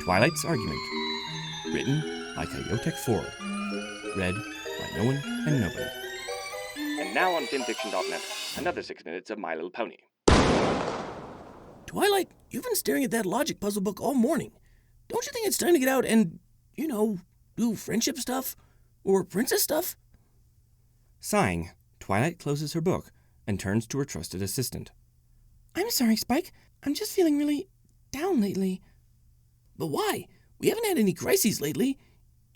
Twilight's Argument. Written by Coyotek 4. Read by no one and nobody. And now on fanfiction.net, another 6 minutes of My Little Pony. Twilight, you've been staring at that logic puzzle book all morning. Don't you think it's time to get out and, do friendship stuff? Or princess stuff? Sighing, Twilight closes her book and turns to her trusted assistant. I'm sorry, Spike. I'm just feeling really down lately. But why? We haven't had any crises lately.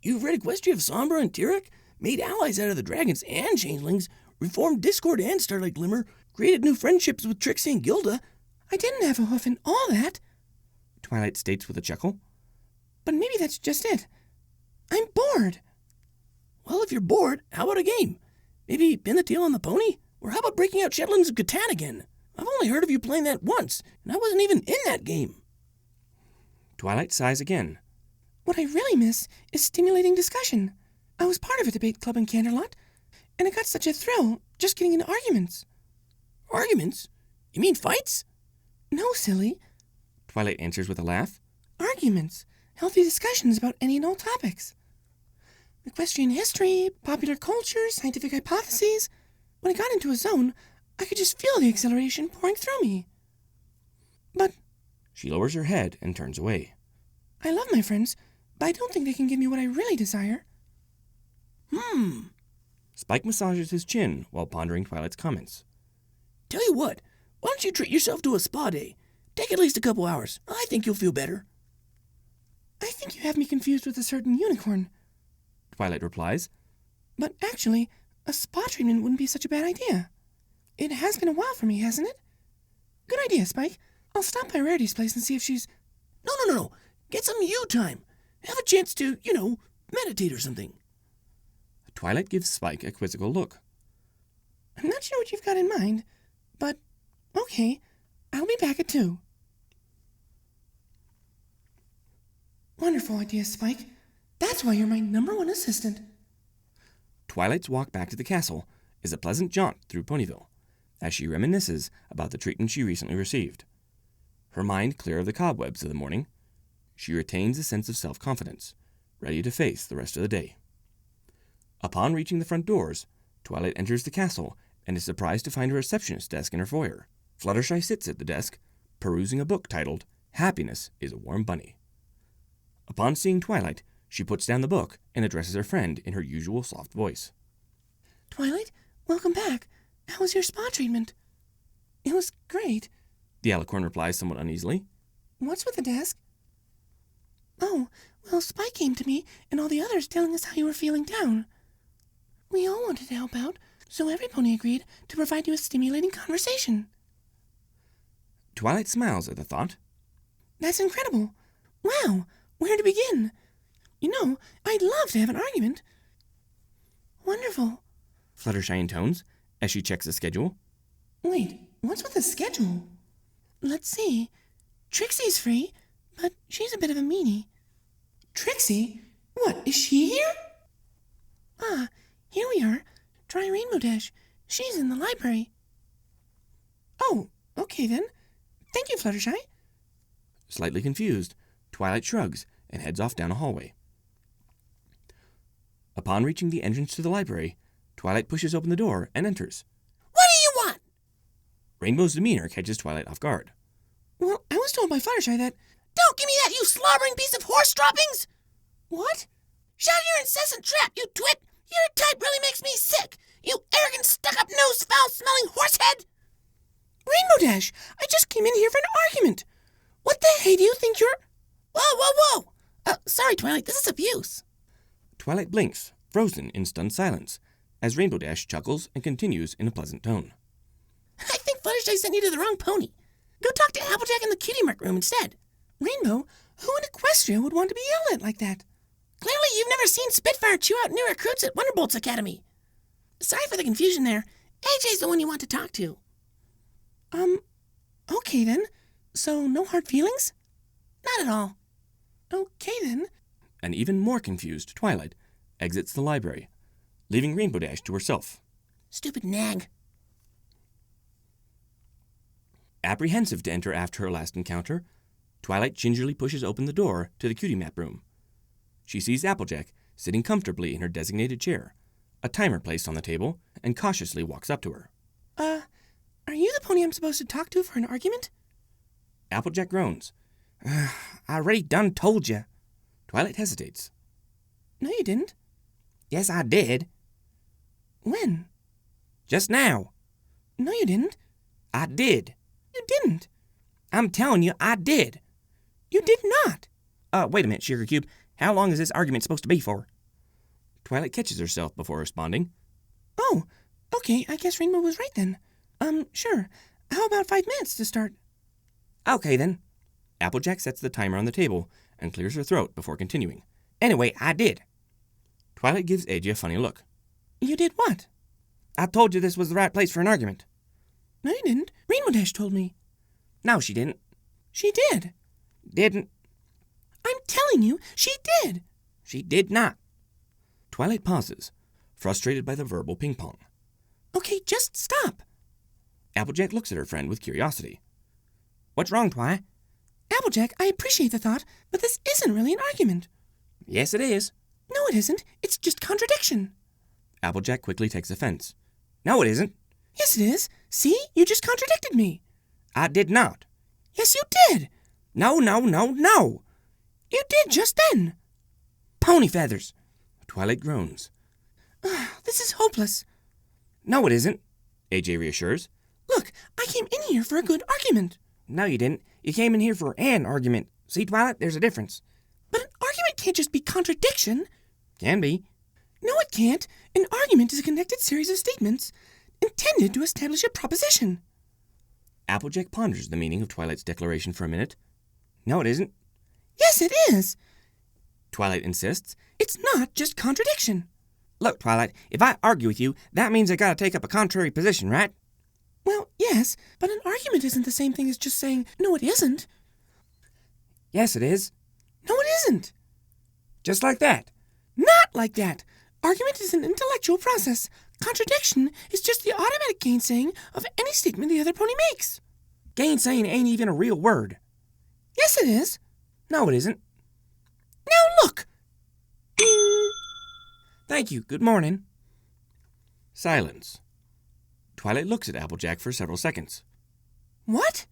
You've read Equestria of Sombra and Tyrek, made allies out of the dragons and changelings, reformed Discord and Starlight Glimmer, created new friendships with Trixie and Gilda. I didn't have a hoof in all that, Twilight states with a chuckle. But maybe that's just it. I'm bored. Well, if you're bored, how about a game? Maybe pin the tail on the pony? Or how about breaking out Shetlands of Catan again? I've only heard of you playing that once, and I wasn't even in that game. Twilight sighs again. What I really miss is stimulating discussion. I was part of a debate club in Canterlot, and I got such a thrill just getting into arguments. Arguments? You mean fights? No, silly. Twilight answers with a laugh. Arguments. Healthy discussions about any and all topics. Equestrian history, popular culture, scientific hypotheses. When I got into a zone, I could just feel the exhilaration pouring through me. But she lowers her head and turns away. I love my friends, but I don't think they can give me what I really desire. Spike massages his chin while pondering Twilight's comments. Tell you what, why don't you treat yourself to a spa day? Take at least a couple hours. I think you'll feel better. I think you have me confused with a certain unicorn, Twilight replies. But actually, a spa treatment wouldn't be such a bad idea. It has been a while for me, hasn't it? Good idea, Spike. I'll stop by Rarity's place and see if she's... No. Get some you time. Have a chance to, meditate or something. Twilight gives Spike a quizzical look. I'm not sure what you've got in mind, but okay, I'll be back at 2. Wonderful idea, Spike. That's why you're my #1 assistant. Twilight's walk back to the castle is a pleasant jaunt through Ponyville, as she reminisces about the treatment she recently received. Her mind clear of the cobwebs of the morning, she retains a sense of self-confidence, ready to face the rest of the day. Upon reaching the front doors, Twilight enters the castle and is surprised to find a receptionist desk in her foyer. Fluttershy sits at the desk, perusing a book titled Happiness is a Warm Bunny. Upon seeing Twilight, she puts down the book and addresses her friend in her usual soft voice. Twilight, welcome back. How was your spa treatment? It was great, the alicorn replies somewhat uneasily. What's with the desk? Oh, well, Spike came to me and all the others telling us how you were feeling down. We all wanted to help out, so every pony agreed to provide you a stimulating conversation. Twilight smiles at the thought. That's incredible. Wow, where to begin? I'd love to have an argument. Wonderful, Fluttershy intones as she checks the schedule. Wait, what's with the schedule? Let's see. Trixie's free, but she's a bit of a meanie. Trixie? What, is she here? Ah, here we are. Try Rainbow Dash. She's in the library. Oh, okay then. Thank you, Fluttershy. Slightly confused, Twilight shrugs and heads off down a hallway. Upon reaching the entrance to the library, Twilight pushes open the door and enters. What do you want? Rainbow's demeanor catches Twilight off guard. Well, I was told by Fluttershy that... Don't give me that, you slobbering piece of horse droppings! What? Shut your incessant trap, you twit! Your type really makes me sick! You arrogant, stuck-up-nosed, foul-smelling horsehead! Rainbow Dash, I just came in here for an argument. What the hey do you think you're... Whoa! Sorry, Twilight, this is abuse. Twilight blinks, frozen in stunned silence, as Rainbow Dash chuckles and continues in a pleasant tone. I think Fluttershy sent you to the wrong pony. Go talk to Applejack in the cutie mark room instead. Rainbow, who in Equestria would want to be yelled at like that? Clearly you've never seen Spitfire chew out new recruits at Wonderbolt's Academy. Sorry for the confusion there. AJ's the one you want to talk to. Okay then. So no hard feelings? Not at all. Okay then. An even more confused Twilight exits the library, leaving Rainbow Dash to herself. Stupid nag. Apprehensive to enter after her last encounter, Twilight gingerly pushes open the door to the cutie map room. She sees Applejack sitting comfortably in her designated chair, a timer placed on the table, and cautiously walks up to her. Are you the pony I'm supposed to talk to for an argument? Applejack groans. I already done told you. Twilight hesitates. No, you didn't. Yes, I did. When? Just now. No, you didn't. I did. You didn't. I'm telling you, I did. You did not. Wait a minute, Sugar Cube. How long is this argument supposed to be for? Twilight catches herself before responding. Oh, okay, I guess Rainbow was right then. Sure. How about 5 minutes to start? Okay, then. Applejack sets the timer on the table and clears her throat before continuing. Anyway, I did. Twilight gives AJ a funny look. You did what? I told you this was the right place for an argument. No, you didn't. Rainbow Dash told me. No, she didn't. She did. Didn't. I'm telling you, she did. She did not. Twilight pauses, frustrated by the verbal ping-pong. Okay, just stop. Applejack looks at her friend with curiosity. What's wrong, Twi? Applejack, I appreciate the thought, but this isn't really an argument. Yes, it is. No, it isn't. It's just contradiction. Applejack quickly takes offense. No, it isn't. Yes, it is. See? You just contradicted me. I did not. Yes, you did. No, no, no, no. You did just then. Pony feathers. Twilight groans. This is hopeless. No, it isn't. AJ reassures. Look, I came in here for a good argument. No, you didn't. You came in here for an argument. See, Twilight, there's a difference. But an argument can't just be contradiction. Can be. No, it can't. An argument is a connected series of statements intended to establish a proposition. Applejack ponders the meaning of Twilight's declaration for a minute. No, it isn't. Yes, it is. Twilight insists. It's not just contradiction. Look, Twilight, if I argue with you, that means I gotta take up a contrary position, right? Well, yes, but an argument isn't the same thing as just saying, no, it isn't. Yes, it is. No, it isn't. Just like that. Not like that. Argument is an intellectual process. Contradiction is just the automatic gainsaying of any statement the other pony makes. Gainsaying ain't even a real word. Yes, it is. No, it isn't. Now look. Ding. Thank you. Good morning. Silence. Twilight looks at Applejack for several seconds. What?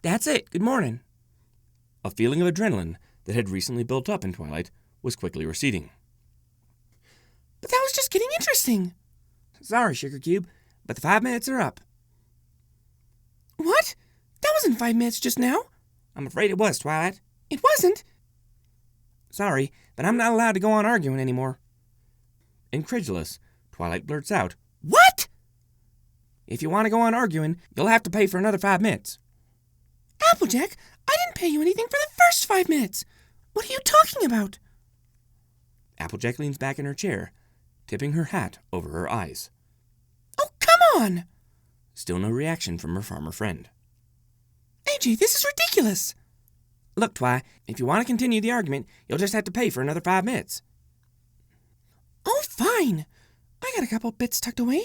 That's it. Good morning. A feeling of adrenaline that had recently built up in Twilight was quickly receding. But that was just getting interesting. Sorry, Sugar Cube, but the 5 minutes are up. What? That wasn't 5 minutes just now. I'm afraid it was, Twilight. It wasn't. Sorry, but I'm not allowed to go on arguing anymore. Incredulous, Twilight blurts out, What? If you want to go on arguing, you'll have to pay for another 5 minutes. Applejack, I didn't pay you anything for the first 5 minutes. What are you talking about? Applejack leans back in her chair, tipping her hat over her eyes. Oh, come on. Still no reaction from her farmer friend. AJ, this is ridiculous. Look, Twi, if you want to continue the argument, you'll just have to pay for another 5 minutes. Oh, fine. I got a couple bits tucked away.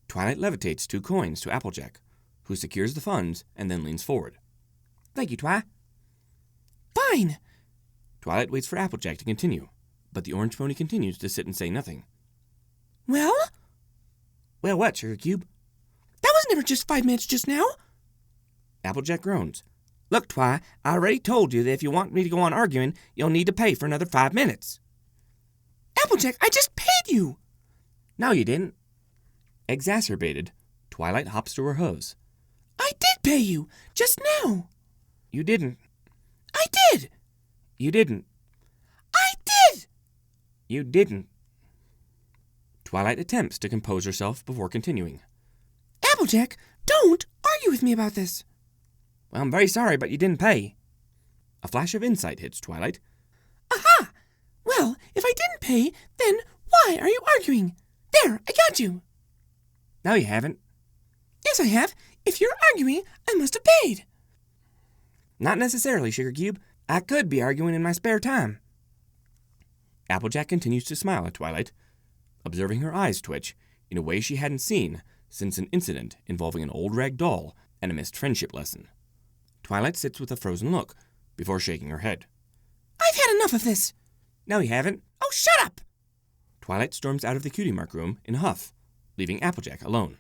Twilight levitates 2 coins to Applejack, who secures the funds and then leans forward. Thank you, Twi. Fine. Twilight waits for Applejack to continue, but the orange pony continues to sit and say nothing. Well? Well, what, Sugar Cube? That was never just 5 minutes just now. Applejack groans. Look, Twi, I already told you that if you want me to go on arguing, you'll need to pay for another 5 minutes. Applejack, I just paid you. No, you didn't. Exacerbated, Twilight hops to her hose. I did pay you, just now. You didn't. I did. You didn't. I did. You didn't. Twilight attempts to compose herself before continuing. Applejack, don't argue with me about this. Well, I'm very sorry, but you didn't pay. A flash of insight hits Twilight. Aha! Well, if I didn't pay, then why are you arguing? There, I got you. No, you haven't. Yes, I have. If you're arguing, I must have paid. Not necessarily, Sugar Cube. I could be arguing in my spare time. Applejack continues to smile at Twilight, observing her eyes twitch in a way she hadn't seen since an incident involving an old rag doll and a missed friendship lesson. Twilight sits with a frozen look before shaking her head. I've had enough of this. No, you haven't. Oh, shut up! Twilight storms out of the cutie mark room in a huff, leaving Applejack alone.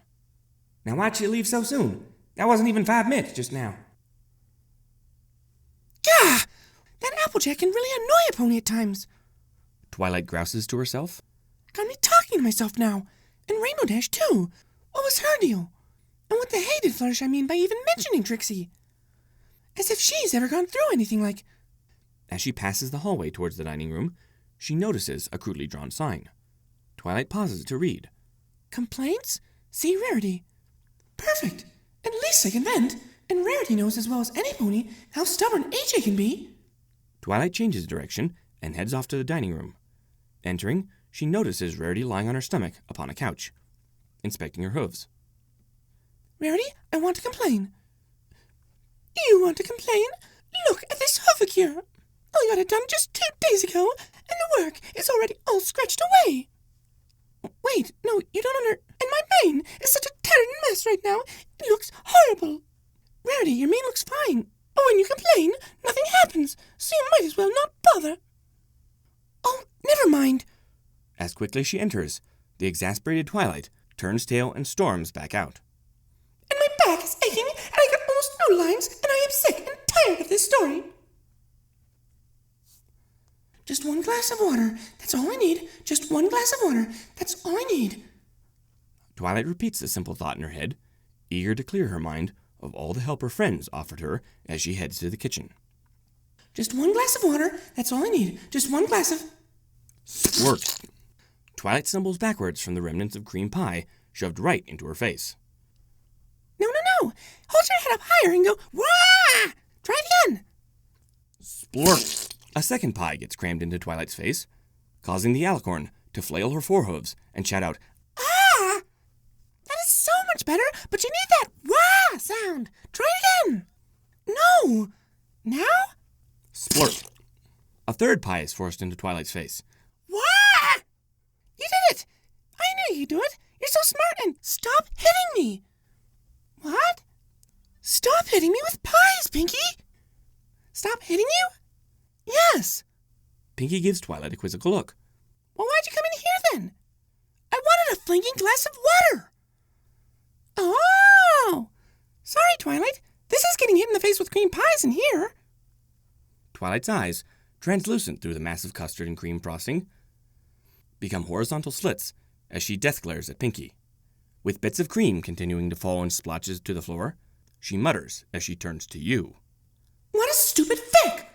Now why'd you leave so soon? That wasn't even 5 minutes just now. Gah! That Applejack can really annoy a pony at times. Twilight grouses to herself. Got me talking to myself now. And Rainbow Dash, too. What was her deal? And what the hay did Flourish I mean by even mentioning Trixie? As if she's ever gone through anything like... As she passes the hallway towards the dining room, she notices a crudely drawn sign. Twilight pauses to read. Complaints? See Rarity. Perfect. At least I can vent. And Rarity knows as well as any pony how stubborn AJ can be. Twilight changes direction and heads off to the dining room. Entering, she notices Rarity lying on her stomach upon a couch, inspecting her hooves. Rarity, I want to complain. You want to complain? Look at this hovercure. I got it done just 2 days ago, and the work is already all scratched away. Wait, no, you don't And my mane is such a tearing mess right now. It looks horrible. Rarity, your mane looks fine. Oh, when you complain, nothing happens, so you might as well not bother. Oh, never mind. As quickly as she enters, the exasperated Twilight turns tail and storms back out. And my back is aching, and I got almost no lines, and I am sick and tired of this story. Just 1 glass of water. That's all I need. Just 1 glass of water. That's all I need. Twilight repeats the simple thought in her head, eager to clear her mind of all the help her friends offered her as she heads to the kitchen. Just 1 glass of water. That's all I need. Just 1 glass of... Squirt! Twilight stumbles backwards from the remnants of cream pie shoved right into her face. No. Hold your head up higher and go, wah! Try it again. Splurt! A second pie gets crammed into Twilight's face, causing the alicorn to flail her forehooves and shout out, Ah! That is so much better, but you need that wah sound. Try it again. No. Now? Splurt! A third pie is forced into Twilight's face. Wah! You did it. I knew you'd do it. You're so smart and stop hitting me. What? Stop hitting me with pies, Pinky. Stop hitting you? Yes. Pinky gives Twilight a quizzical look. Well, why'd you come in here then? I wanted a flanking glass of water. Oh! Sorry, Twilight. This is getting hit in the face with cream pies in here. Twilight's eyes, translucent through the massive custard and cream frosting, become horizontal slits as she death glares at Pinky. With bits of cream continuing to fall in splotches to the floor, she mutters as she turns to you. What a stupid fake!